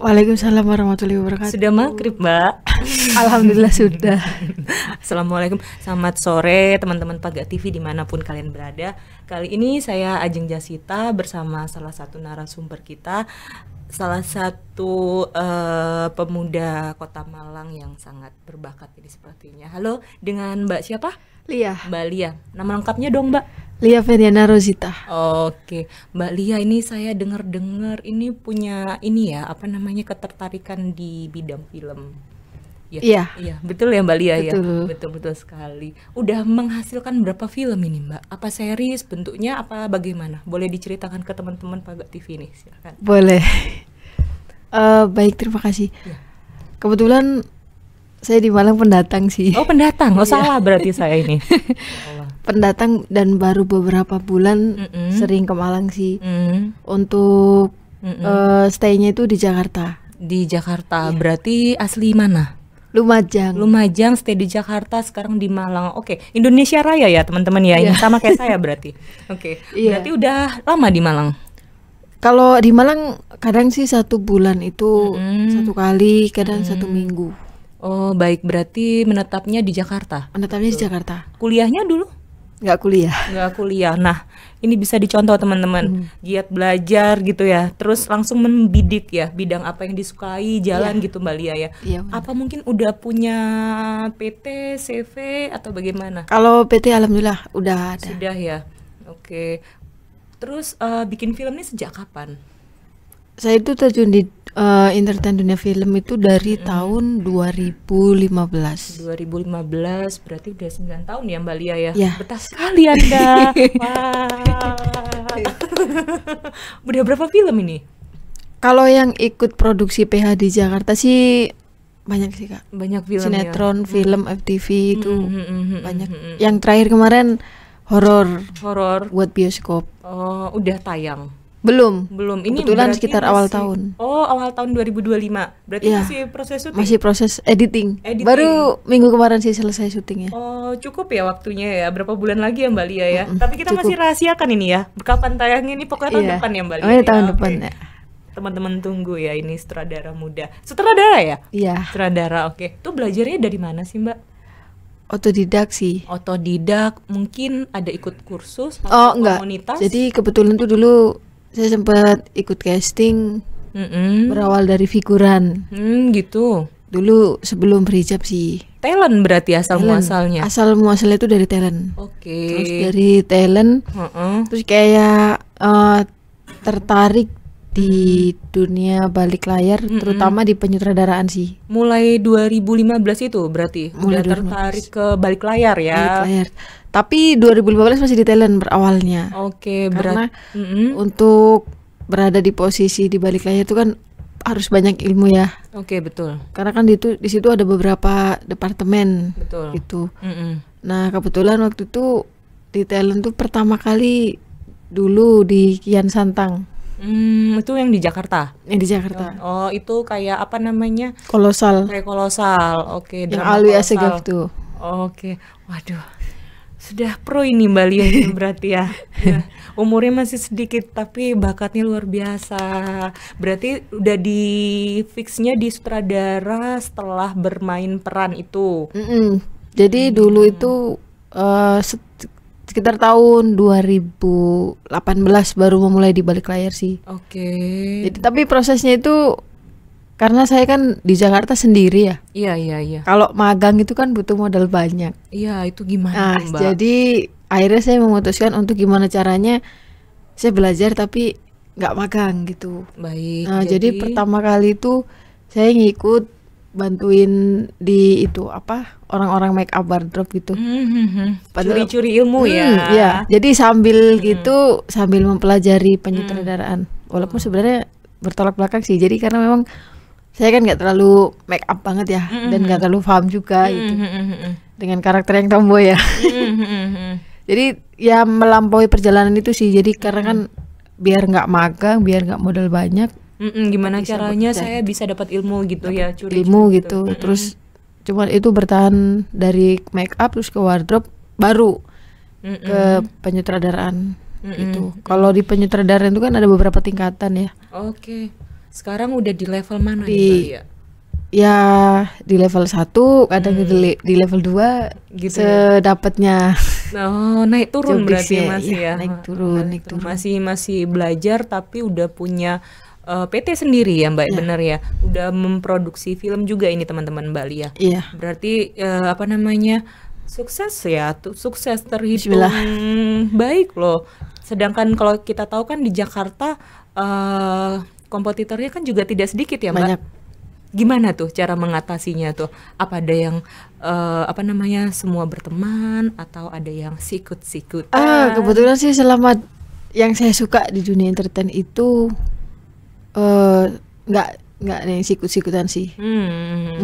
Waalaikumsalam warahmatullahi wabarakatuh. Sudah maghrib, Mbak. Alhamdulillah sudah. Assalamualaikum, selamat sore teman-teman Paga TV dimanapun kalian berada. Kali ini saya Ajeng Jasita bersama salah satu narasumber kita, salah satu pemuda Kota Malang yang sangat berbakat ini sepertinya. Halo, dengan Mbak siapa? Lia. Mbak Lia. Nama lengkapnya dong, Mbak? Lia Feriana Rosita. Oke, Mbak Lia, ini saya dengar-dengar ini punya ini ya, apa namanya, ketertarikan di bidang film. Ya, Iya. Iya, betul ya Mbak Lia ya. Betul. Betul sekali. Udah menghasilkan berapa film ini, Mbak? Apa series bentuknya, apa bagaimana? Boleh diceritakan ke teman-teman Paga TV nih, silakan. Boleh. Baik, terima kasih. Ya. Kebetulan saya di Malang pendatang sih. Oh, pendatang. Oh, salah berarti saya ini. Ya Allah. Pendatang dan baru beberapa bulan sering ke Malang sih. Untuk stay-nya itu di Jakarta. Di Jakarta. Berarti asli mana? Lumajang. Lumajang, stay di Jakarta, sekarang di Malang. Oke, Indonesia Raya ya teman-teman ya. Ini sama kayak saya berarti. Oke. Iya. Berarti udah lama di Malang. Kalau di Malang kadang sih 1 bulan itu 1 kali, kadang 1 minggu. Oh, baik, berarti menetapnya di Jakarta. Menetapnya di Jakarta. Kuliahnya dulu? Nggak kuliah. Nggak kuliah. Nah, ini bisa dicontoh teman-teman. Giat belajar gitu ya. Terus langsung membidik ya, bidang apa yang disukai, jalan gitu Mbak Lia ya. Iya, benar. Apa mungkin udah punya PT, CV atau bagaimana? Kalau PT alhamdulillah udah ada. Sudah ya. Oke. Terus bikin film ini sejak kapan? Saya itu terjun di entertain dunia film itu dari tahun 2015. 2015, berarti udah 9 tahun ya Mbak Lia ya? Ya. Betah sekali Anda. Wah. Udah berapa film ini? Kalau yang ikut produksi PH di Jakarta sih banyak sih Kak. Banyak film Sinetron, film, FTV itu ya? banyak. Yang terakhir kemarin horor Horor. buat bioskop. Oh, udah tayang? Belum. Ini Kebetulan berarti sekitar awal tahun. Oh, awal tahun 2025. Berarti Iya. masih proses syuting? Masih proses editing. Editing. Baru minggu kemarin sih selesai syutingnya. Oh, cukup ya waktunya ya. Berapa bulan lagi ya Mbak Lia ya? Tapi kita cukup. masih rahasiakan ini ya. Kapan tayangnya ini, pokoknya tahun Iya. depan ya Mbak Lia. Oh, tahun ya? depan Oke. ya. Teman-teman tunggu ya, ini sutradara muda. Sutradara ya? Iya. Sutradara, oke. Tuh belajarnya dari mana sih Mbak? Otodidak sih. Otodidak, mungkin ada ikut kursus? Oh, atau enggak. komunitas? Jadi kebetulan tuh dulu saya sempat ikut casting berawal dari figuran. Gitu. Dulu sebelum berhijab sih. Talent berarti asal Talent. muasalnya. Asal muasalnya itu dari talent. Oke. Terus dari talent, terus kayak tertarik di dunia balik layar, terutama di penyutradaraan sih. Mulai 2015 itu berarti Mulai udah tertarik ke balik layar ya. Balik layar. Tapi 2015 masih di talent berawalnya. Oke, Karena berarti untuk berada di posisi di balik layar itu kan harus banyak ilmu ya. Oke, betul. Karena kan di situ ada beberapa departemen Betul. gitu. Nah, kebetulan waktu itu di talent tuh pertama kali dulu di Kian Santang Itu yang di Jakarta. yang di Jakarta. Oh, itu kayak apa namanya? Kolosal. Kayak kolosal. Oke, Yang drama Alwi kolosal. Asegaf tuh. Oke. Waduh. Sudah pro ini Mbak Lia ini berarti ya. Ya. Umurnya masih sedikit tapi bakatnya luar biasa. Berarti udah di fixnya di sutradara setelah bermain peran itu. Jadi dulu itu sekitar tahun 2018 baru memulai di balik layar sih. Oke. Jadi tapi prosesnya itu karena saya kan di Jakarta sendiri ya. Iya. Kalau magang itu kan butuh modal banyak. Iya, itu gimana Nah, tuh, Mbak? jadi akhirnya saya memutuskan untuk gimana caranya saya belajar tapi nggak magang gitu. Baik. Nah, jadi pertama kali itu saya ngikut bantuin di itu apa orang-orang make up wardrobe gitu. Padahal- Curi-curi ilmu ya. Iya. Jadi sambil gitu sambil mempelajari penyutradaraan. Walaupun sebenarnya bertolak belakang sih. Jadi karena memang saya kan nggak terlalu make up banget ya dan nggak terlalu paham juga gitu dengan karakter yang tomboy ya. Jadi ya melampaui perjalanan itu sih. Jadi karena kan biar nggak magang, biar nggak modal banyak, Gimana bisa caranya bekerja saya bisa dapat ilmu gitu ya, curi ilmu gitu. Terus cuman itu bertahan dari make up terus ke wardrobe baru ke penyutradaraan gitu. Kalau di penyutradaraan itu kan ada beberapa tingkatan ya. Oke. Sekarang udah di level mana Di- nih Mbak Lia? Ya di level 1, kadang di level 2 Gitu sedapatnya. Oh, naik turun Job berarti desk-nya, masih iya, ya. naik turun. Masih belajar tapi udah punya PT sendiri ya Mbak, bener ya. Udah memproduksi film juga ini teman-teman Mbak Lia. Iya. Berarti apa namanya? Sukses ya, sukses terhitung Bismillah. baik loh. Sedangkan kalau kita tahu kan di Jakarta kompetitornya kan juga tidak sedikit ya Mbak. Banyak. Gimana tuh cara mengatasinya tuh? Apa ada yang apa namanya semua berteman atau ada yang sikut-sikut? Kebetulan sih selama yang saya suka di dunia entertain itu nggak ada yang sikut-sikutan sih.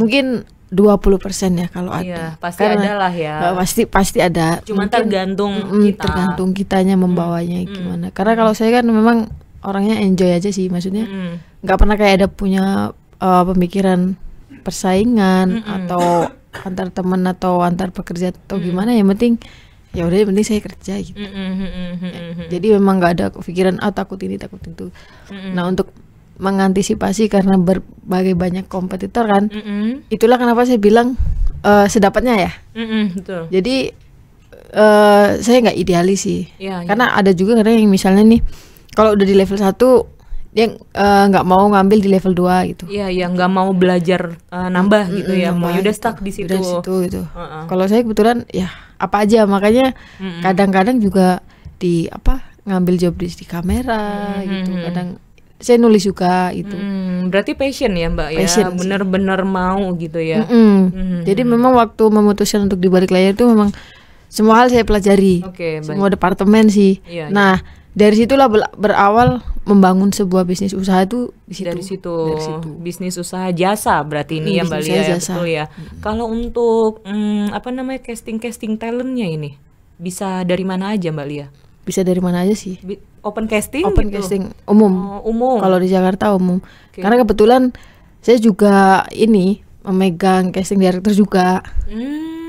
Mungkin 20% ya kalau Iya, ada. pasti ada lah ya. Pasti ada. Cuma Mungkin, tergantung kita. tergantung kitanya membawanya gimana. Karena kalau saya kan memang orangnya enjoy aja sih, maksudnya nggak pernah kayak ada punya pemikiran persaingan atau antar teman atau antar pekerja atau gimana. Yang penting ya udah, yang penting saya kerja gitu. Jadi memang nggak ada pikiran takut ini takut itu. Nah, untuk mengantisipasi karena berbagai banyak kompetitor kan, itulah kenapa saya bilang sedapatnya ya. Betul. Jadi saya nggak idealis sih. Iya, Karena ada juga kadang yang misalnya nih, kalau udah di level 1 dia nggak mau ngambil di level 2 gitu. Iya, yang nggak mau belajar nambah gitu ya. Mau nambah udah gitu. stuck di situ. Udah di situ gitu. Kalau saya kebetulan ya apa aja, makanya kadang-kadang juga di ngambil job di kamera gitu. Kadang saya nulis juga itu. Berarti passion ya Mbak ya. Passion sih. Bener-bener mau gitu ya. Jadi memang waktu memutuskan untuk di balik layar itu memang semua hal saya pelajari. Oke, baik. Semua departemen sih. Iya, Nah, dari situlah berawal membangun sebuah bisnis usaha itu di situ. Dari situ bisnis usaha jasa berarti ini ya Mbak bisnis Lia, usaha ya, jasa. betul ya. Kalau untuk apa namanya casting talentnya ini bisa dari mana aja Mbak Lia? Bisa dari mana aja sih? Open casting? Open gitu? casting umum. Oh, umum. Kalau di Jakarta umum. Oke. Karena kebetulan saya juga ini memegang casting director juga.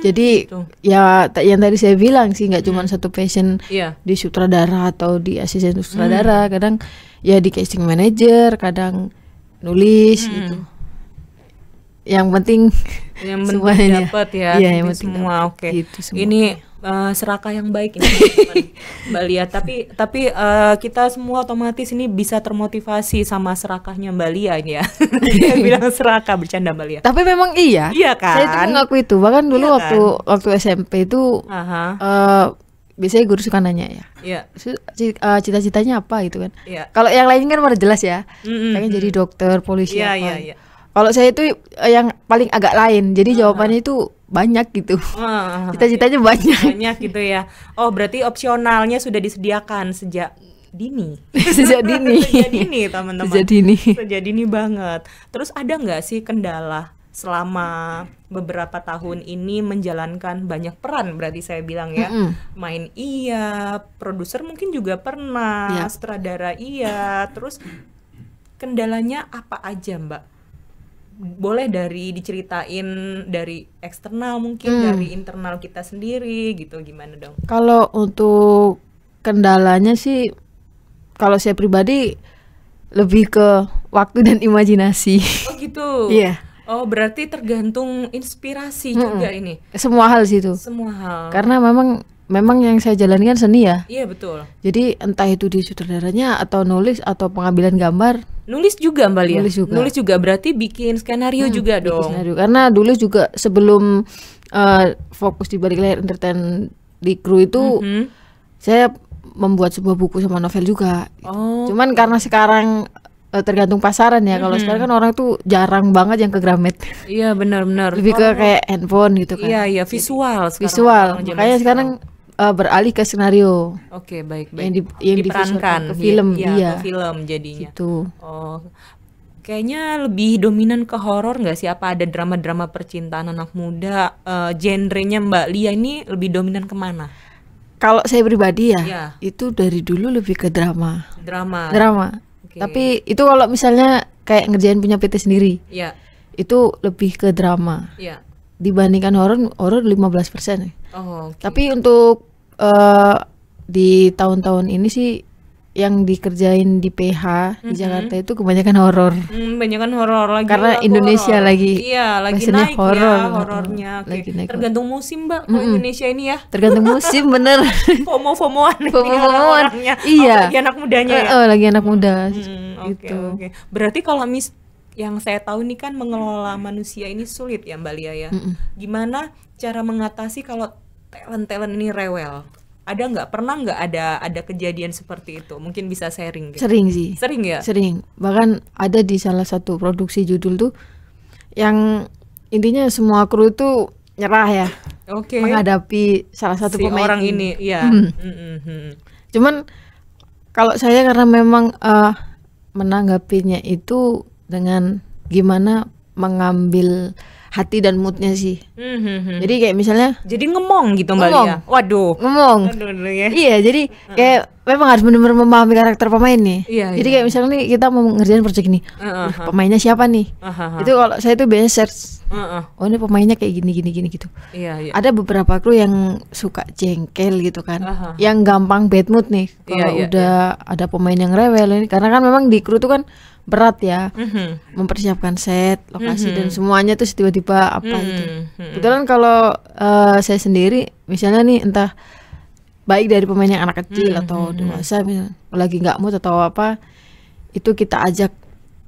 Jadi gitu. ya yang tadi saya bilang sih, nggak cuma satu passion Iya. di sutradara atau di asisten sutradara, kadang ya di casting manager, kadang nulis gitu. Yang penting Yang penting semuanya. dapat ya. Iya, yang ini penting semua dapat. oke. Gitu semua. Ini serakah yang baik ini teman-teman, Mbak Lia. Tapi kita semua otomatis ini bisa termotivasi sama serakahnya Mbak Lia ini ya. Dia bilang serakah, bercanda Mbak Lia. Tapi memang iya. Iya kan? Saya tuh mengaku itu. Bahkan dulu Iya waktu SMP itu Aha. biasanya guru suka nanya ya, Iya. cita-citanya apa gitu kan. Iya. Kalau yang lain kan udah jelas ya, Mm-mm. pengen jadi dokter, polisi Iya, apa. iya, iya. Kalau saya itu yang paling agak lain, jadi jawabannya itu banyak gitu. Cita-citanya banyak. Banyak gitu ya. Oh, berarti opsionalnya sudah disediakan sejak dini. Sejak dini. Sejak dini, teman-teman. Sejak dini. Sejak dini banget. Terus ada nggak sih kendala selama beberapa tahun ini menjalankan banyak peran, berarti saya bilang ya. Main iya, produser mungkin juga pernah, Iya. sutradara iya. Terus kendalanya apa aja, Mbak? Boleh diceritain dari eksternal mungkin, dari internal kita sendiri gitu, gimana dong? Kalau untuk kendalanya sih, kalau saya pribadi lebih ke waktu dan imajinasi. Oh gitu. Iya. Oh, berarti tergantung inspirasi juga ini. Semua hal sih itu. Semua hal. Karena memang yang saya jalani kan seni ya. Iya, betul. Jadi entah itu di sutradaranya atau nulis atau pengambilan gambar. Nulis juga Mbak Lia? Nulis juga. Berarti bikin skenario juga bikin dong. skenario. Karena dulu juga sebelum fokus di balik layar entertain di kru itu, saya membuat sebuah buku sama novel juga. Oh. Cuman karena sekarang tergantung pasaran ya. Kalau sekarang kan orang tuh jarang banget yang ke Gramet. Iya, benar-benar. Lebih ke kayak handphone gitu kan. Iya, iya, visual sekarang. Visual. orang zaman Makanya sekarang beralih ke skenario. Oke, baik. yang diperankan divisualkan ke film, iya, ke film jadinya. Gitu. Oh, kayaknya lebih dominan ke horor nggak sih? Apa ada drama-drama percintaan anak muda? Genrenya Mbak Lia ini lebih dominan kemana? Kalau saya pribadi ya, Iya. itu dari dulu lebih ke drama. Drama. Oke. Tapi itu kalau misalnya kayak ngerjain punya PT sendiri, Iya, itu lebih ke drama. iya. Dibandingkan horor 15%. Oh, oke. Tapi untuk di tahun-tahun ini sih yang dikerjain di PH di Jakarta itu kebanyakan horor. Banyak kan horor lagi. Karena lagu Indonesia horor. lagi Iya, lagi fashionnya naik horor. ya horornya. Oke. Lagi naik Tergantung musim, Mbak. Kalau Indonesia ini ya. tergantung musim bener. FOMO-FOMOan ini FOMO-FOMOan. orang-orangnya. Iya. Lagi anak mudanya ya. Lagi anak muda Oke, gitu. oke. Berarti kalau yang saya tahu nih kan mengelola manusia ini sulit ya Mbak Lia ya. Gimana cara mengatasi kalau talent ini rewel? Ada nggak? Pernah nggak ada kejadian seperti itu? Mungkin bisa sharing gitu. Sering sih. Sering ya? Sering. Bahkan ada di salah satu produksi judul tuh yang intinya semua kru itu nyerah ya Oke. menghadapi salah satu Si pemain orang ini, ya. Cuman kalau saya karena memang menanggapinya itu dengan gimana mengambil hati dan moodnya sih. Jadi kayak misalnya Jadi ngemong gitu Mbak Ngomong. Lia. Waduh. ngomong. Aduh, ya. Iya, jadi kayak memang harus benar-benar memahami karakter pemain nih. Iya, Jadi iya. kayak misalnya nih kita mau ngerjain project ini, pemainnya siapa nih? Aha. Itu kalau saya tuh biasanya search, Heeh. oh ini pemainnya kayak gini gitu. Iya, iya. Ada beberapa kru yang suka jengkel gitu kan, Aha. yang gampang bad mood nih kalau Iya, iya, udah ada pemain yang rewel ini, karena kan memang di kru tuh kan berat ya, mempersiapkan set, lokasi dan semuanya tuh tiba-tiba apa gitu. Kebetulan kalau saya sendiri misalnya nih entah baik dari pemain yang anak kecil atau dewasa misalnya lagi nggak mood atau apa, itu kita ajak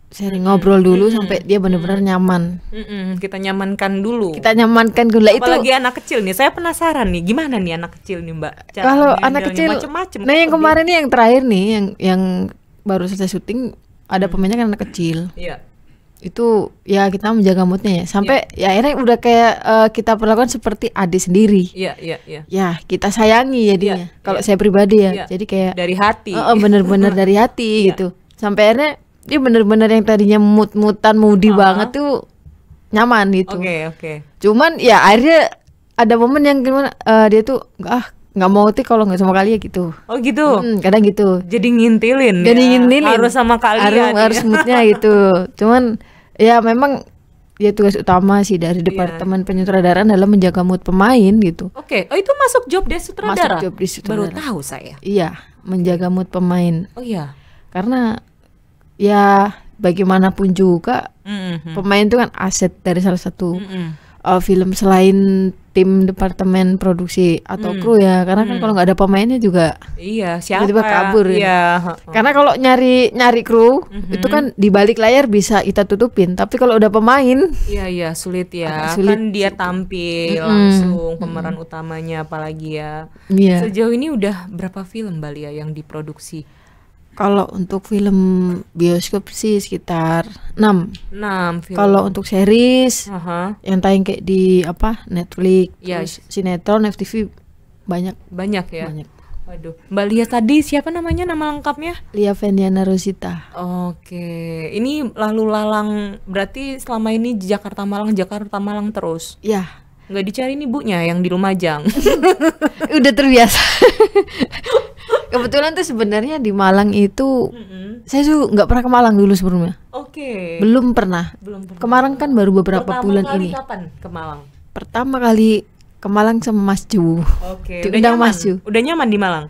sharing ngobrol dulu sampai dia benar-benar nyaman. Kita nyamankan dulu. Kita nyamankan gula itu. Apalagi anak kecil nih, saya penasaran nih, gimana nih anak kecil nih Mbak? Cara Kalau ngehandle-nya anak kecil, macem-macem. nah yang kemarin nih yang terakhir nih yang baru selesai syuting ada pemainnya kan anak kecil. Iya. Itu ya kita menjaga moodnya ya sampai ya akhirnya udah kayak kita perlakukan seperti adik sendiri. Iya, iya, iya. Ya kita sayangi jadinya. Iya, Kalau iya. saya pribadi ya, Iya. jadi kayak Dari hati. bener-bener dari hati gitu. Sampai akhirnya dia bener-bener yang tadinya mood-moodan moody banget tuh nyaman gitu. Oke, oke. Cuman ya akhirnya ada momen yang gimana dia tuh nggak mau tuh kalau nggak sama kalian gitu. Oh gitu. Kadang gitu. Jadi ngintilin Jadi ya. ngintilin. Harus sama kalian. Harus moodnya gitu. Cuman ya memang ya tugas utama sih dari departemen penyutradaraan adalah menjaga mood pemain gitu. Oke. Oh itu masuk job desk sutradara. Masuk job desk sutradara. Baru tahu saya. Iya, menjaga mood pemain. Oh iya. Karena ya bagaimanapun juga pemain itu kan aset dari salah satu film selain tim departemen produksi atau kru ya. Karena kan kalau nggak ada pemainnya juga Iya, siapa? tiba-tiba kabur ya. Iya. Karena kalau nyari kru itu kan di balik layar bisa kita tutupin, tapi kalau udah pemain Iya, iya, sulit ya. Agak sulit Kan dia tampil langsung pemeran utamanya apalagi ya. iya. Sejauh ini udah berapa film Mbak Lia yang diproduksi? Kalau untuk film bioskop sih sekitar 6. 6 film. Kalau untuk series Aha. yang tayang kayak di Netflix, Ya. terus sinetron, FTV banyak. Banyak ya. Banyak. Waduh, Mbak Lia tadi siapa namanya, nama lengkapnya? Lia Vendiana Rosita. Oke, ini lalu lalang berarti selama ini Jakarta Malang terus. Ya, Nggak dicari nih ibunya yang di Lumajang. udah terbiasa. Kebetulan tuh sebenarnya di Malang itu saya tuh nggak pernah ke Malang dulu sebelumnya. Oke. Belum pernah. Belum pernah. Kemarin kan baru beberapa Pertama bulan kali ini. kapan ke Malang? Pertama kali ke Malang sama Mas Ju. Oke. Diundang nyaman? Mas Ju. Udah nyaman di Malang?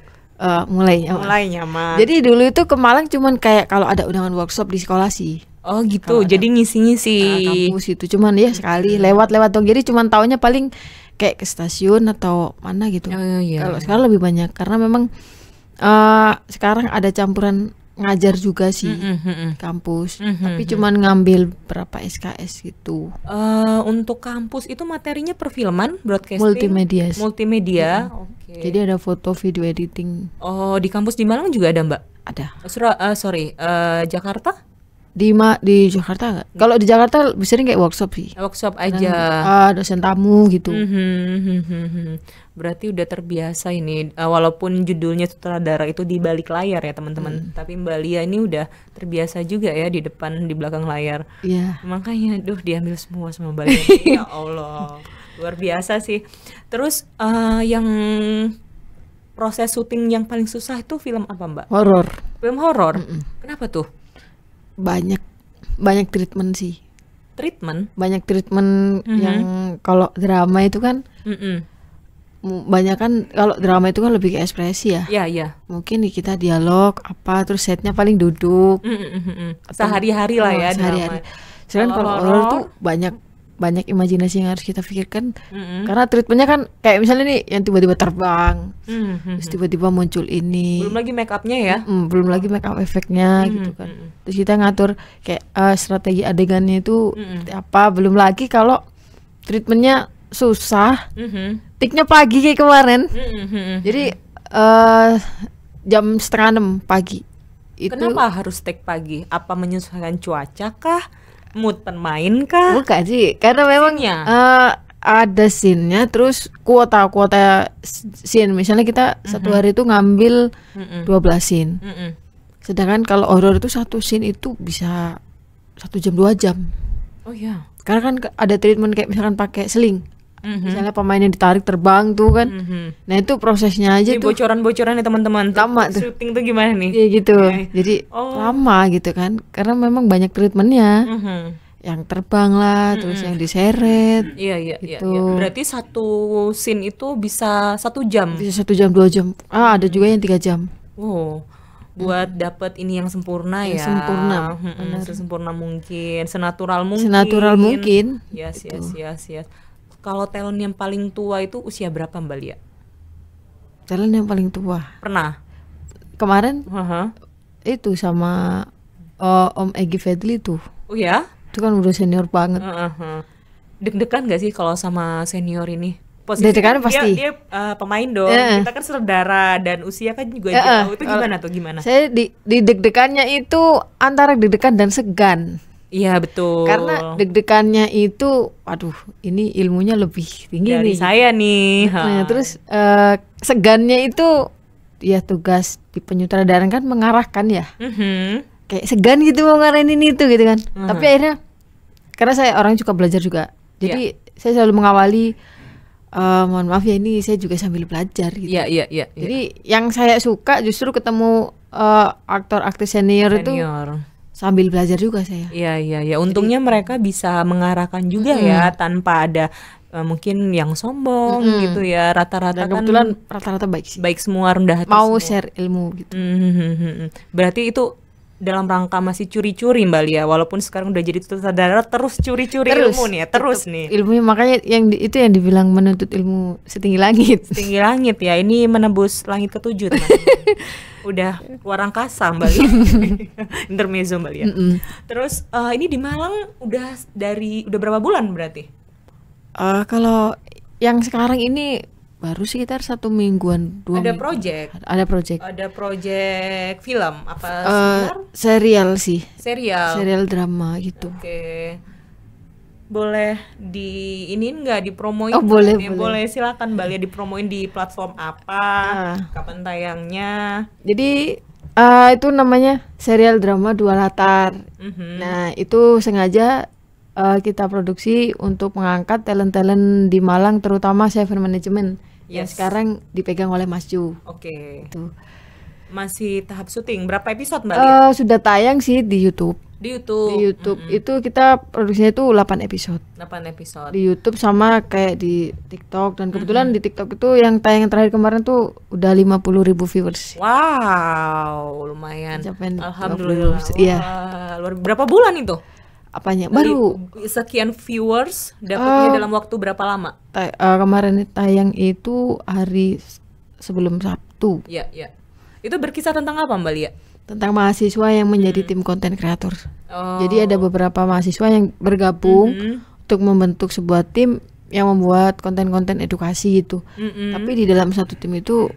Mulai. Mulai nyaman. Jadi dulu itu ke Malang cuman kayak kalau ada undangan workshop di sekolah sih. Oh gitu. Jadi ngisi-ngisi. Kampus itu cuman ya sekali lewat-lewat dong. Jadi cuman taunya paling kayak ke stasiun atau mana gitu. Oh, iya. Kalau sekarang lebih banyak karena memang sekarang ada campuran ngajar juga sih kampus. Tapi cuman ngambil berapa SKS gitu. Untuk kampus itu materinya perfilman, broadcasting, Multimedia. multimedia. Oke. Jadi ada foto, video editing, Oh, di kampus di Malang juga ada Mbak? ada. Jakarta? Di Jakarta nggak? Kalau di Jakarta sering kayak workshop sih. Workshop aja. Dosen tamu gitu. Berarti udah terbiasa ini, walaupun judulnya sutradara itu di balik layar ya teman-teman. Tapi Mbak Lia ini udah terbiasa juga ya di depan, di belakang layar. Iya. Makanya, diambil semua sama Mbak Lia. Ya Allah, luar biasa sih. Terus yang proses syuting yang paling susah itu film apa Mbak? Horor. Film horor. Kenapa tuh? Banyak treatment sih. Treatment? Banyak treatment yang kalau drama itu kan Mm-mm. banyak kan kalau drama itu kan lebih ke ekspresi ya. Iya, iya. Mungkin kita dialog apa terus setnya paling duduk. Sehari-hari lah ya Sehari-hari. drama. Sedangkan kalau Kalau horor horor? tuh banyak imajinasi yang harus kita pikirkan. Karena treatmentnya kan kayak misalnya nih yang tiba-tiba terbang, terus tiba-tiba muncul ini. Belum lagi make upnya ya. Belum lagi make up efeknya gitu kan. Terus kita ngatur kayak strategi adegannya itu seperti apa. Belum lagi kalau treatmentnya susah, tiknya pagi kayak kemarin. Jadi jam 5:30 pagi. Itu Kenapa harus take pagi? Apa menyesuaikan cuaca kah? Mood pemain kah? bukan sih, karena memang Scene-nya? ada scene-nya, terus kuota scene. Misalnya kita satu hari itu ngambil 12 scene. Sedangkan kalau horor itu satu scene itu bisa 1 jam 2 jam. Oh ya. Karena kan ada treatment kayak misalkan pakai seling. Misalnya pemainnya ditarik terbang tuh kan. Nah itu prosesnya aja Ini tuh bocoran-bocoran ya teman-teman. Lama tuh. Syuting tuh gimana nih? ya gitu. Oke. Jadi Oh. lama gitu kan. Karena memang banyak treatmentnya. Yang terbang lah, terus yang diseret. Iya, iya, iya, Gitu. iya. Berarti satu scene itu bisa 1 jam. Bisa 1 jam 2 jam. Ada juga yang 3 jam. Wow. Buat dapat ini yang sempurna Yang ya. sempurna, Sesempurna mungkin, senatural mungkin. Senatural mungkin. Yes, yes, yes, yes. Kalau talent yang paling tua itu usia berapa Mbak Lia? Talent yang paling tua. Pernah? Kemarin Haha. itu sama Om Egy Fedli tuh. Oh ya? Itu kan udah senior banget. Heeh. Deg-degan gak sih kalau sama senior ini? Deg-degan pasti. Dia pemain dong. Kita kan saudara dan usia kan juga jauh. Itu gimana tuh gimana? Saya di deg-degannya itu antara deg-degan dan segan. Iya betul. Karena deg-degannya itu, aduh, ini ilmunya lebih tinggi dari nih. saya nih. Nah, terus segannya itu ya tugas di penyutradaran kan mengarahkan ya. Kayak segan gitu mau ngarahin ini itu gitu kan. Tapi akhirnya karena saya orang suka belajar juga. Jadi saya selalu mengawali mohon maaf ya ini saya juga sambil belajar gitu. Iya, iya, iya. Jadi yang saya suka justru ketemu aktor-aktris senior itu sambil belajar juga saya. Iya, iya, iya. Untungnya mereka bisa mengarahkan juga ya tanpa ada mungkin yang sombong gitu ya. Rata-rata Dan kan kebetulan rata-rata baik sih. baik semua, rendah hati Mau semua. share ilmu gitu. Berarti itu dalam rangka masih curi-curi Mbak Lia, walaupun sekarang udah jadi sutradara terus curi-curi ilmu nih ya, terus nih. Ilmunya makanya itu yang dibilang menuntut ilmu setinggi langit. Tinggi langit ya, ini menembus langit ketujuh teman-teman. Udah luar angkasa Mbak Lia. Intermezzo Mbak Lia. Terus ini di Malang udah berapa bulan berarti? Kalau yang sekarang ini baru sekitar 1 mingguan, 2 Ada minggu. project. Ada project Film apa seminar? serial sih, Serial. serial drama gitu. Oke. Boleh nggak dipromoin? Oh, boleh, nih? boleh. Boleh, silakan Mbak Lia, dipromoin di platform apa? Kapan tayangnya? Jadi itu namanya serial drama 2 latar. Nah itu sengaja kita produksi untuk mengangkat talent-talent di Malang, terutama Seven Management yang sekarang dipegang oleh Mas Ju. Oke. Itu Masih tahap syuting. Berapa episode Mbak Lia? sudah tayang sih di YouTube. Di YouTube. Di YouTube itu kita produksinya itu 8 episode 8 episode. di YouTube sama kayak di TikTok, dan kebetulan di TikTok itu yang tayang terakhir kemarin tuh udah 50.000 viewers. Wow, lumayan. Capai Alhamdulillah. 50.000, iya. Wah, berapa bulan itu? Apanya? Baru Sekian viewers dapatnya dalam waktu berapa lama? kemarin tayang itu hari sebelum Sabtu, Ya, ya. Itu berkisah tentang apa Mbak Lia? tentang mahasiswa yang menjadi tim konten kreator. Oh. Jadi ada beberapa mahasiswa yang bergabung untuk membentuk sebuah tim yang membuat konten-konten edukasi gitu. Tapi di dalam satu tim itu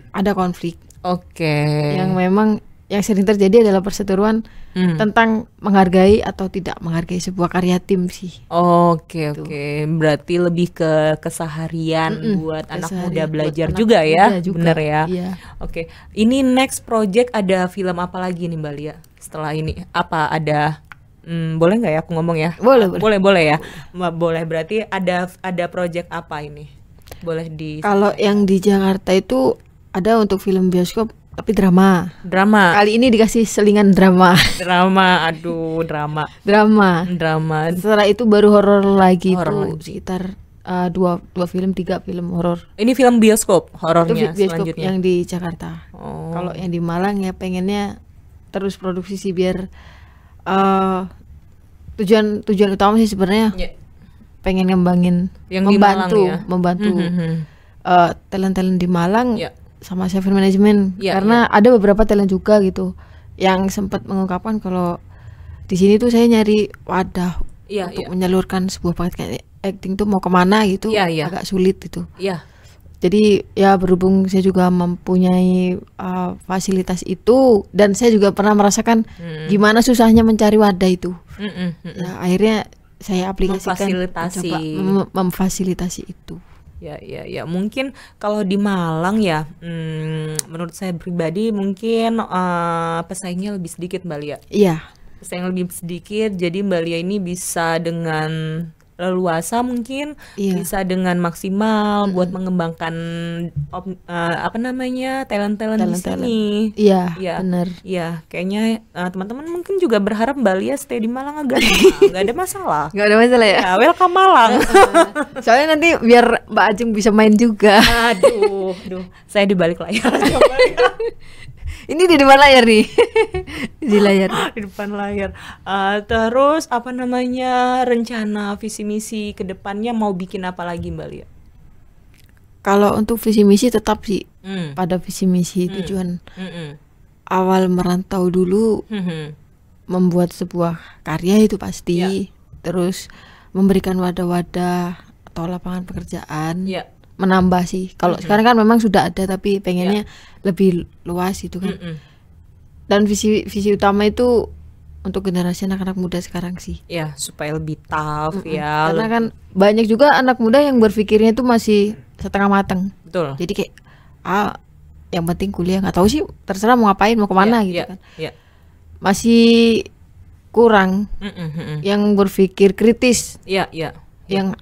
ada konflik Oke. yang memang yang sering terjadi adalah perseteruan tentang menghargai atau tidak menghargai sebuah karya tim sih. Oke, oke. Berarti lebih ke keseharian buat anak Keseharian muda buat belajar anak juga ya. muda juga, Bener ya. iya. Oke. Ini next project ada film apa lagi nih Mbak Lia? Setelah ini apa ada boleh nggak ya aku ngomong ya? Boleh ya. Boleh, berarti ada project apa ini? Boleh di Kalau yang di Jakarta itu ada untuk film bioskop tapi drama. drama. Kali ini dikasih selingan drama. Aduh, drama. Drama. Drama. Setelah itu baru horor lagi Horor tuh lagi. sekitar dua film 3 film horor. Ini film bioskop Itu horornya bioskop selanjutnya. yang di Jakarta. Oh. Kalau yang di Malang ya pengennya terus produksi sih biar eh, tujuan utama sih sebenarnya Ya. pengen ngembangin, Yang di Malang ya. membantu talent-talent di Malang Ya. sama Seven Management Ya, karena ada beberapa talent juga gitu yang sempat mengungkapkan kalau di sini tuh saya nyari wadah Iya, untuk iya. menyalurkan sebuah bakat kayak acting tuh mau kemana gitu Iya, iya. agak sulit gitu. Iya. Jadi ya berhubung saya juga mempunyai fasilitas itu dan saya juga pernah merasakan gimana susahnya mencari wadah itu. Ya akhirnya saya aplikasikan Memfasilitasi. mencoba memfasilitasi itu. Ya, ya, ya. Mungkin kalau di Malang ya, menurut saya pribadi mungkin pesaingnya lebih sedikit Mbak Lia. Iya. Pesaing lebih sedikit, jadi Mbak Lia ini bisa dengan leluasa mungkin, Iya. bisa dengan maksimal buat mengembangkan apa namanya talent-talent di sini. Iya, Iya, benar. iya. Kayaknya teman-teman mungkin juga berharap Mbak Lia stay di Malang agak lama, nggak ada masalah. Nggak ada masalah ya. Ya, welcome Malang. Soalnya nanti biar Mbak Ajeng bisa main juga. Aduh, saya di balik layar aja, Mbak Lia. Ini di depan layar nih. Di layar. Di depan layar. Terus apa namanya rencana visi misi ke depannya mau bikin apa lagi Mbak Lia? Kalau untuk visi misi tetap sih Hmm. pada visi misi tujuan Mm-mm. awal merantau dulu Mhm. membuat sebuah karya itu pasti. Ya. Terus memberikan wadah-wadah atau lapangan pekerjaan. Ya. Menambah sih. Kalau sekarang kan memang sudah ada tapi pengennya lebih luas itu kan. Mm-mm. Dan visi utama itu untuk generasi anak-anak muda sekarang sih. Ya, supaya lebih tough ya. Karena kan banyak juga anak muda yang berpikirnya itu masih setengah matang. Betul. Jadi kayak yang penting kuliah, nggak tahu sih terserah mau ngapain, mau kemana gitu Ya, kan. ya. Masih kurang Mm-mm. yang berpikir kritis, Ya, ya. yang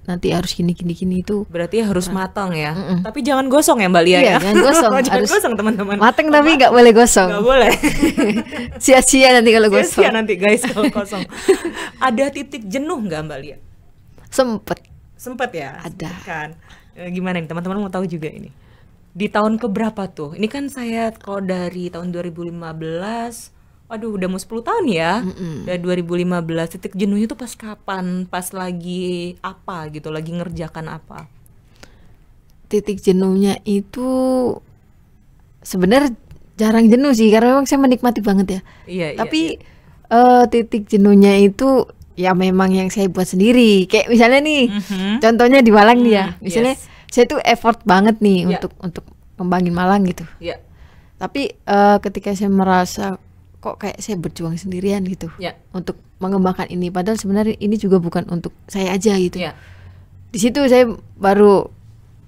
nanti harus gini itu. Berarti harus matang ya. Tapi jangan gosong ya Mbak Lia Iya, ya. jangan gosong, Jangan harus gosong teman-teman. Mateng tapi nggak boleh gosong. Nggak boleh. Sia-sia nanti kalau gosong. Sia-sia nanti guys kalau kosong. Ada titik jenuh nggak Mbak Lia? Sempet. Sempet ya? Ada. Sempet kan. Gimana nih teman-teman mau tahu juga ini? Di tahun keberapa tuh? Ini kan saya kalau dari tahun 2015, waduh udah mau 10 tahun ya. Udah 2015, titik jenuhnya tuh pas kapan? Pas lagi apa gitu, lagi ngerjakan apa? Titik jenuhnya itu sebenarnya jarang jenuh sih karena memang saya menikmati banget ya. Iya, Tapi titik jenuhnya itu ya memang yang saya buat sendiri. Kayak misalnya nih, contohnya di Malang nih ya. Misalnya yes. saya tuh effort banget nih Ya. untuk ngembangin Malang gitu. Iya. Tapi ketika saya merasa kok kayak saya berjuang sendirian gitu Ya. untuk mengembangkan ini, padahal sebenarnya ini juga bukan untuk saya aja gitu. Iya. Di situ saya baru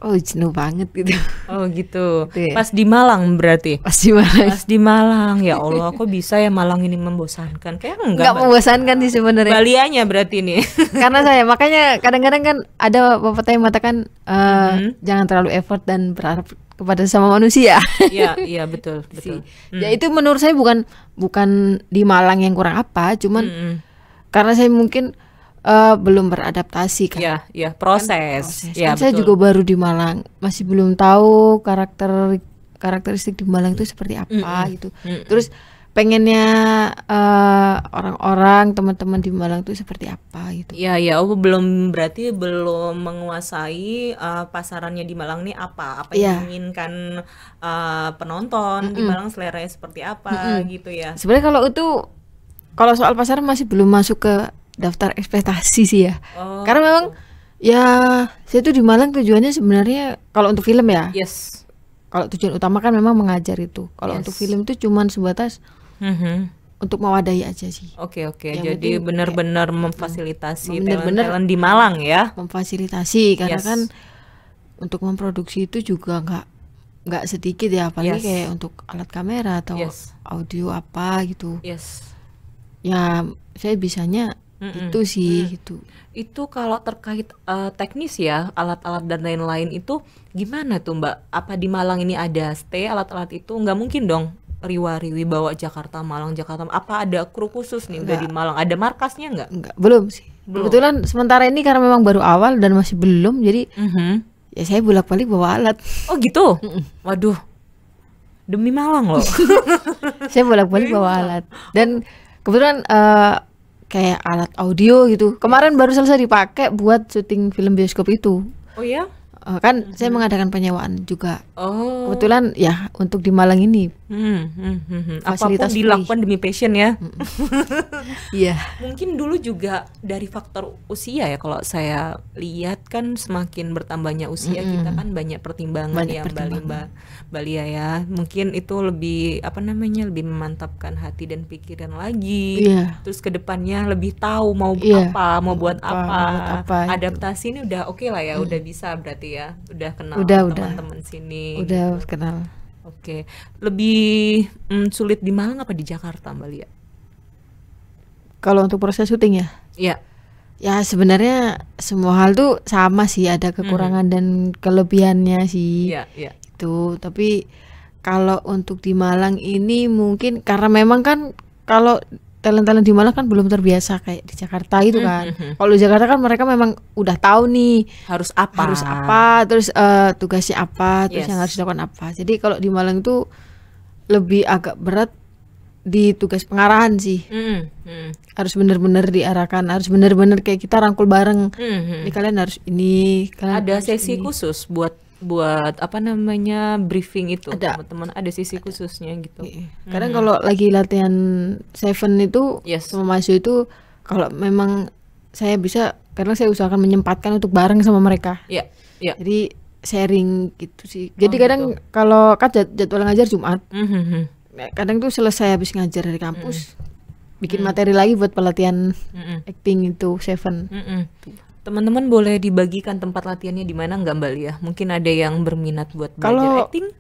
jenuh banget gitu. Oh gitu. Gitu ya. Pas di Malang berarti. Pasti Malang. Pas di Malang, ya Allah, kok bisa ya Malang ini membosankan? Kayak enggak. Nggak membosankan sih sebenarnya. Balianya berarti nih. Karena saya makanya kadang-kadang kan ada pepatah yang mengatakan jangan terlalu effort dan berharap kepada sama manusia. Iya, iya betul, betul. Ya itu menurut saya bukan di Malang yang kurang apa, cuman karena saya mungkin belum beradaptasi kan. Iya, iya, proses. Proses. Ya, Kan saya betul. juga baru di Malang, masih belum tahu karakteristik di Malang itu seperti apa gitu. Terus pengennya orang-orang teman-teman di Malang itu seperti apa gitu. Iya, iya, berarti belum menguasai pasarannya di Malang nih apa Iya. yang diinginkan penonton di Malang seleranya seperti apa gitu ya. Sebenarnya kalau soal pasaran masih belum masuk ke daftar ekspektasi sih ya. Oh, Karena memang ya saya tuh di Malang tujuannya sebenarnya kalau untuk film ya. yes. Kalau tujuan utama kan memang mengajar itu. Kalau Yes. untuk film itu cuman sebatas untuk mewadahi aja sih. Oke, oke. Yang Jadi penting benar-benar memfasilitasi benar-benar talent-talent di Malang ya. Memfasilitasi karena Yes. kan untuk memproduksi itu juga nggak sedikit ya, apalagi Yes. kayak untuk alat kamera atau Yes. audio apa gitu. Yes. Ya saya bisanya itu sih gitu. Itu kalau terkait teknis ya, alat-alat dan lain-lain itu gimana tuh Mbak? Apa di Malang ini ada stay alat-alat itu? Nggak mungkin dong riwa-riwi bawa Jakarta Malang Jakarta. Apa ada kru khusus nih udah di Malang? Ada markasnya nggak? Enggak, belum sih. Kebetulan sementara ini karena memang baru awal dan masih belum, jadi ya saya bolak-balik bawa alat. Oh gitu. Waduh. Demi Malang loh. Saya bolak-balik bawa alat. Dan kebetulan kayak alat audio gitu. Kemarin baru selesai dipakai buat syuting film bioskop itu. Oh ya? Kan saya mengadakan penyewaan juga. Oh. Kebetulan ya untuk di Malang ini Apapun dilakukan demi passion ya. Iya. Mungkin dulu juga dari faktor usia ya, kalau saya lihat kan semakin bertambahnya usia kita kan banyak pertimbangan ya Mbak Lia ya. Mungkin itu lebih lebih memantapkan hati dan pikiran lagi. Iya. Terus kedepannya lebih tahu mau buat apa. Adaptasi ini udah oke lah ya, udah bisa berarti ya, udah kenal teman-teman sini. Udah gitu. kenal. Oke, lebih sulit di Malang apa di Jakarta, Mbak Lia? Kalau untuk proses syuting ya? Iya. Ya sebenarnya semua hal tuh sama sih, ada kekurangan dan kelebihannya sih. Iya. Itu, tapi kalau untuk di Malang ini mungkin karena memang kan kalau talent-talent di Malang kan belum terbiasa kayak di Jakarta itu kan. Kalau di Jakarta kan mereka memang udah tahu nih harus apa, terus tugasnya apa, terus yang harus dilakukan apa. Jadi kalau di Malang itu lebih agak berat di tugas pengarahan sih. Harus benar-benar diarahkan, harus benar-benar kayak kita rangkul bareng. Ini kalian harus ini, kalian ada harus sesi ini. khusus buat briefing itu, teman-teman, ada sesi khususnya gitu. Kadang kalau lagi latihan Seven itu sama Masu itu, kalau memang saya bisa, kadang saya usahakan menyempatkan untuk bareng sama mereka. Iya. Jadi sharing gitu sih. Jadi kadang kalau kan jadwal ngajar Jumat, kadang tuh selesai habis ngajar dari kampus, bikin materi lagi buat pelatihan acting itu Seven. Teman-teman boleh dibagikan tempat latihannya di mana nggak Mbak Lia? Mungkin ada yang berminat buat belajar acting?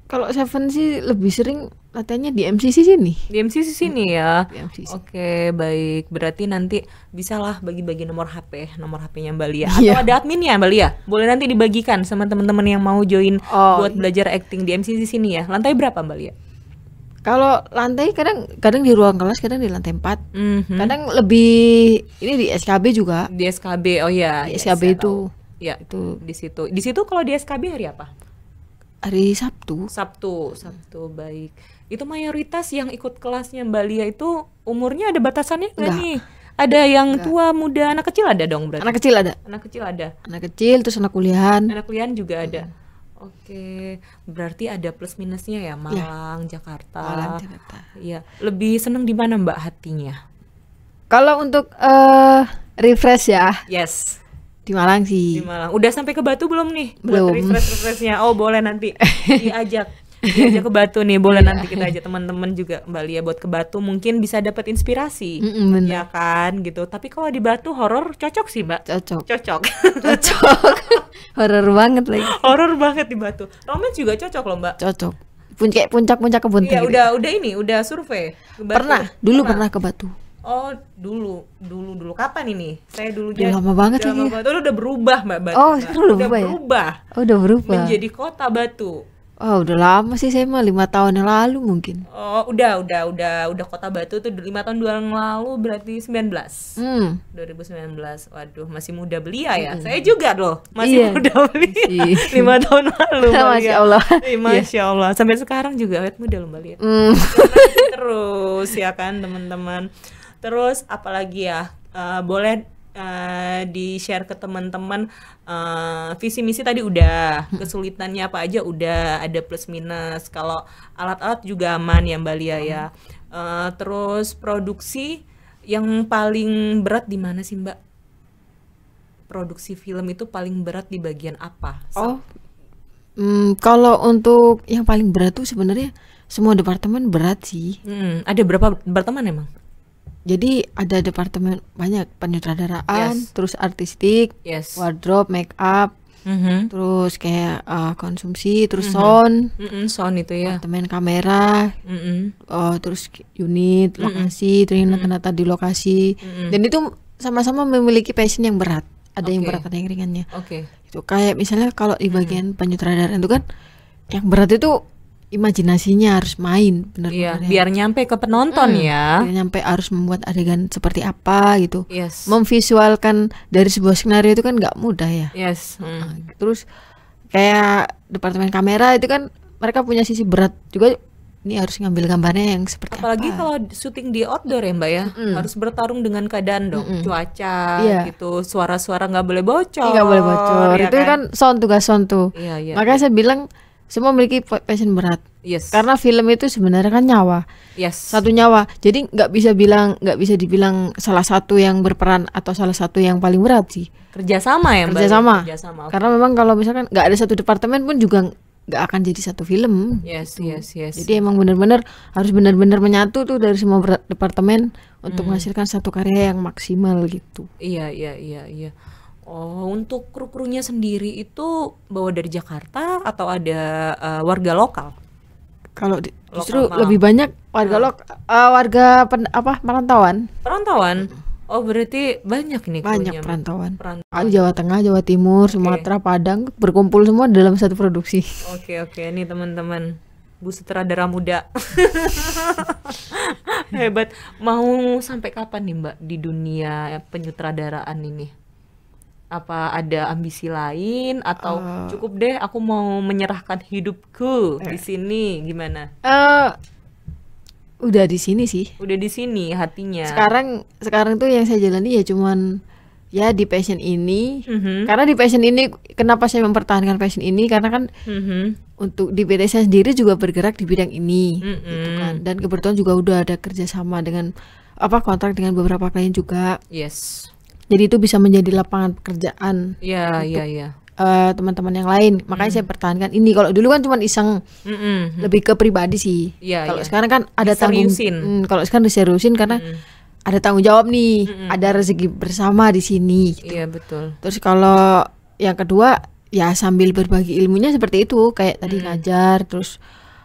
Kalau Seven sih lebih sering latihannya di MCC sini. Di MCC sini ya. Di MCC. Oke, baik. Berarti nanti bisalah bagi-bagi nomor HP-nya Mbak Lia. Atau ada adminnya Mbak Lia? Boleh nanti dibagikan sama teman-teman yang mau join buat belajar acting di MCC sini ya. Lantai berapa Mbak Lia? Kalau lantai kadang di ruang kelas, kadang di lantai 4. Kadang lebih ini di SKB juga. Di SKB, oh ya. Di SKB itu. Ya, itu di situ. Di situ kalau di SKB hari apa? Hari Sabtu. Sabtu, baik. Itu mayoritas yang ikut kelasnya Mbak Lia itu umurnya ada batasannya nggak nih? Ada yang tua, muda, anak kecil ada dong berarti? Anak kecil ada. Anak kecil, terus anak kuliahan. Anak kuliahan juga ada. Oke, berarti ada plus minusnya ya, Malang, Jakarta. Malang, Jakarta. Iya, lebih seneng di mana Mbak hatinya? Kalau untuk refresh ya. Yes. Di Malang sih. Di Malang. Udah sampai ke Batu belum nih? Belum. Buat refreshnya. Oh, boleh nanti diajak ke Batu nih. Boleh nanti kita ajak teman-teman juga Mbak Lia buat ke Batu, mungkin bisa dapat inspirasi. Ya kan gitu. Tapi kalau di Batu horor cocok sih, Mbak. Cocok. Horor banget lagi. Horor banget di Batu. Romance juga cocok loh, Mbak. Cocok. Puncak kebun teh. Iya, udah survei. Pernah ke Batu. Oh, dulu kapan ini? Saya dulu udah lama banget lagi. Udah berubah Mbak Batu. Oh, sekarang udah berubah. Oh, udah berubah. Menjadi kota Batu. Oh, udah lama sih, saya mah 5 tahun yang lalu mungkin. Oh, udah kota Batu tuh 5 tahun yang lalu, berarti 2019. 2019. Waduh, masih muda belia ya. Saya juga loh, masih muda belia. 5 tahun lalu. Masya Allah. Masya Allah. Sampai sekarang juga awet muda loh Mbak Lia. Terus ya kan teman-teman. Terus apalagi ya, boleh di-share ke teman-teman, visi misi tadi udah, kesulitannya apa aja udah, ada plus minus. Kalau alat-alat juga aman ya Mbak Lia ya. Terus produksi yang paling berat di mana sih Mbak? Produksi film itu paling berat di bagian apa? Kalau untuk yang paling berat tuh sebenarnya semua departemen berat sih. Ada berapa departemen emang? Jadi ada departemen banyak, penyutradaraan, terus artistik, wardrobe, make up, terus kayak konsumsi, terus sound, sound itu ya, departemen kamera, terus unit, lokasi, terus nata-nata di lokasi, dan itu sama-sama memiliki passion yang berat. Ada yang berat, ada yang ringannya. Itu kayak misalnya kalau di bagian penyutradaraan itu kan, yang berat itu imajinasinya harus main Iya, benar-benar ya. biar nyampe ke penonton ya. Dia nyampe harus membuat adegan seperti apa gitu. Yes. Memvisualkan dari sebuah skenario itu kan nggak mudah ya. Yes. Terus kayak departemen kamera itu kan mereka punya sisi berat juga. Ini harus ngambil gambarnya yang seperti Apalagi apa. kalau syuting di outdoor ya Mbak ya, harus bertarung dengan keadaan dong, cuaca Iya. gitu, suara-suara nggak boleh bocor. Nggak boleh bocor. ya Itu kan tugas sound tuh. Iya, iya. Makanya saya bilang semua memiliki passion berat. Yes. Karena film itu sebenarnya kan nyawa. Yes. Satu nyawa. Jadi nggak bisa dibilang salah satu yang berperan atau salah satu yang paling berat sih. Kerjasama ya Mbak. Kerjasama. Kerjasama. Karena memang kalau misalkan nggak ada satu departemen pun juga nggak akan jadi satu film. Yes, yes, yes. Jadi emang harus benar-benar menyatu tuh dari semua departemen untuk menghasilkan satu karya yang maksimal gitu. Iya, iya, iya, iya. Oh, untuk kru-krunya sendiri itu bawa dari Jakarta atau ada warga lokal? Kalau justru Malang. lebih banyak warga perantauan. Perantauan. Oh, berarti banyak nih Banyak krunya. perantauan. Perantauan. Ada Jawa Tengah, Jawa Timur, Sumatera, Padang berkumpul semua dalam satu produksi. Oke, nih teman-teman, Bu sutradara muda. Hebat. Mau sampai kapan nih Mbak di dunia penyutradaraan ini? Apa ada ambisi lain atau cukup deh aku mau menyerahkan hidupku di sini, gimana? Udah di sini sih. Udah di sini hatinya. Sekarang tuh yang saya jalani ya cuman ya di passion ini. Mhm. Karena di passion ini kenapa saya mempertahankan passion ini karena kan Mhm. untuk di PT saya sendiri juga bergerak di bidang ini Mm-mm. gitu kan. Dan kebetulan juga udah ada kerjasama dengan kontrak dengan beberapa klien juga. Yes. Jadi itu bisa menjadi lapangan pekerjaan Iya, iya. teman-teman yang lain. Makanya saya pertahankan ini. Kalau dulu kan cuma iseng, Mm-mm. lebih ke pribadi sih. Iya, Kalau iya. sekarang kan ada tanggung, Diseriusin. kalau sekarang diseriusin karena ada tanggung jawab nih, ada rezeki bersama di sini. Gitu. Iya, betul. Terus kalau yang kedua ya sambil berbagi ilmunya seperti itu, kayak tadi ngajar, terus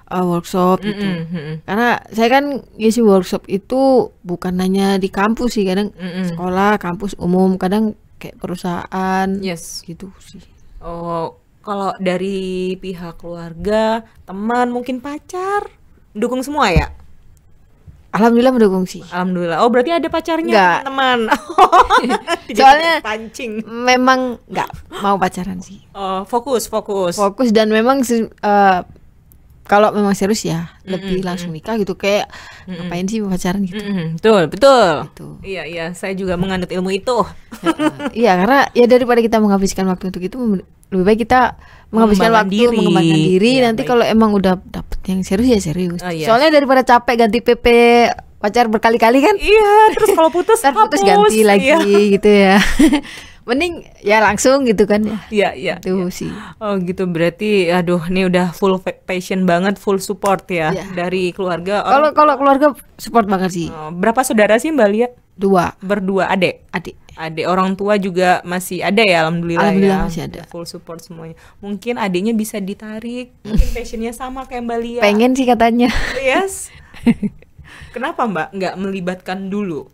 workshop gitu. Mm-mm. Karena saya kan ngisi workshop itu bukan hanya di kampus sih, kadang sekolah, kampus umum, kadang kayak perusahaan, Yes. gitu sih. Oh, kalau dari pihak keluarga, teman, mungkin pacar, dukung semua ya? Alhamdulillah mendukung sih. Alhamdulillah. Oh, berarti ada pacarnya Enggak. teman-teman. Soalnya pancing. memang nggak mau pacaran sih. Oh, fokus. Fokus dan memang kalau memang serius ya lebih langsung nikah gitu, kayak ngapain sih pacaran gitu. Betul. Gitu. Iya, saya juga menganut ilmu itu. Iya, karena ya daripada kita menghabiskan waktu untuk itu, lebih baik kita menghabiskan Mengembangkan waktu diri. mengembangkan diri. Iya, Nanti baik. kalau emang udah dapet yang serius ya serius. Oh, iya. Soalnya daripada capek ganti PP pacar berkali-kali kan, Iya, terus kalau putus ntar putus hapus. ganti lagi Iya. gitu ya. Mending ya langsung gitu kan ya. Iya. Itu sih. Oh gitu, berarti aduh ini udah full passion banget, full support ya Iya. dari keluarga. Kalau keluarga support banget sih. Berapa saudara sih Mbak Lia? 2 Berdua, adik. adik. Orang tua juga masih ada ya, alhamdulillah, Alhamdulillah ya. masih ada. Full support semuanya. Mungkin adiknya bisa ditarik, mungkin passionnya sama kayak Mbak Lia. Pengen sih katanya. Yes. Kenapa Mbak nggak melibatkan dulu?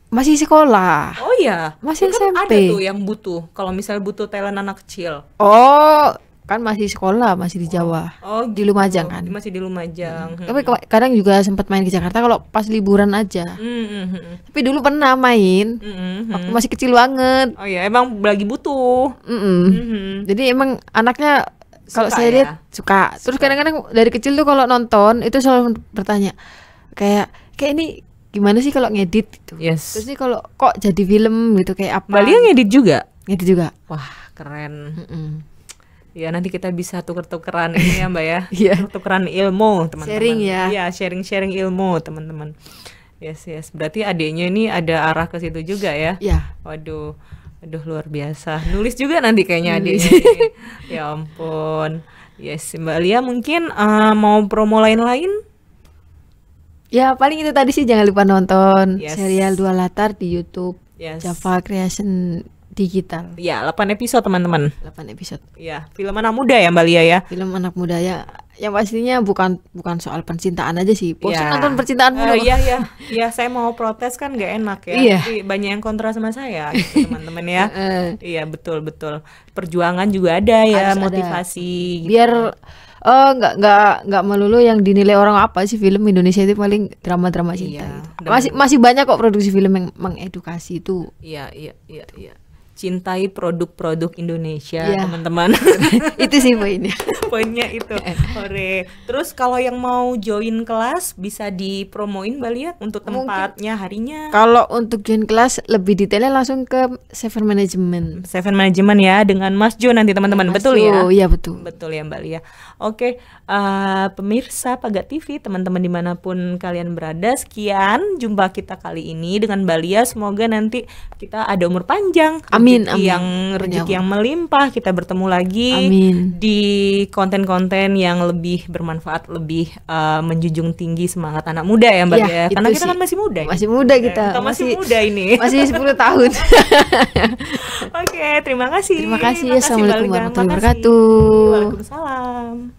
Masih sekolah. Oh iya, Masih ya kan SMP. ada tuh yang butuh. Kalau misalnya butuh talent anak kecil. Oh, kan masih sekolah, masih di Jawa. Oh, Di Lumajang kan. masih di Lumajang. Tapi kadang juga sempat main ke Jakarta kalau pas liburan aja. Hmm. Tapi dulu pernah main waktu masih kecil banget. Oh ya, emang lagi butuh. Jadi emang anaknya kalau Suka saya ya? lihat suka. Terus kadang-kadang dari kecil tuh kalau nonton itu selalu bertanya kayak ini gimana sih kalau ngedit gitu. Yes. Terus nih kalau kok jadi film gitu kayak apa? Mbak Lia ngedit juga? Ngedit juga. Wah, keren. Ya, nanti kita bisa tuker-tukeran ini ya Mbak ya. Iya. Tuker-tukeran ilmu, teman-teman. Sharing ya. Iya, sharing-sharing ilmu, teman-teman. Yes. Berarti adiknya ini ada arah ke situ juga ya? Ya. Waduh, luar biasa. Nulis juga nanti kayaknya adiknya ini. Ya ampun. Yes, Mbak Lia mungkin mau promo lain-lain? Ya paling itu tadi sih, jangan lupa nonton Yes. serial Dua Latar di YouTube Yes. Java Creation Digital. Ya, 8 episode teman-teman. 8 episode. Ya, film anak muda ya Mbak Lia ya? Film anak muda ya, yang pastinya bukan soal percintaan aja sih. Bosan Ya. nonton percintaan mulu. Iya, saya mau protes kan nggak enak ya. Iya. Jadi banyak yang kontra sama saya gitu, teman-teman ya. Iya, betul. Perjuangan juga ada ya, Harus ada. motivasi gitu. Biar Oh, nggak melulu yang dinilai orang apa sih, film Indonesia itu paling drama-drama cinta Iya, gitu. Masih banyak kok produksi film yang mengedukasi itu. Iya. Cintai produk-produk Indonesia, Iya. teman-teman. Itu sih poinnya. Poinnya itu. Hore. Terus kalau yang mau join kelas bisa dipromoin Mbak Lia untuk tempatnya, harinya. Kalau untuk join kelas lebih detailnya langsung ke Seven Management. Seven Management ya dengan Mas Jo nanti teman-teman. Mas Betul Jo, ya? iya betul. Betul ya Mbak Lia. Oke, pemirsa Paga TV, teman-teman dimanapun kalian berada, sekian jumpa kita kali ini dengan Mbak Lia. Semoga nanti kita ada umur panjang, Amin, rezeki yang melimpah. Kita bertemu lagi Amin. di konten-konten yang lebih bermanfaat, lebih menjunjung tinggi semangat anak muda ya Mbak Ya, Lia. itu Karena kita sih. kan masih muda. Masih muda kita. Kita masih muda ini. Masih 10 tahun. Oke, terima kasih. Terima kasih. Mbak Assalamualaikum Lia. warahmatullahi Makasih. wabarakatuh. Waalaikumsalam.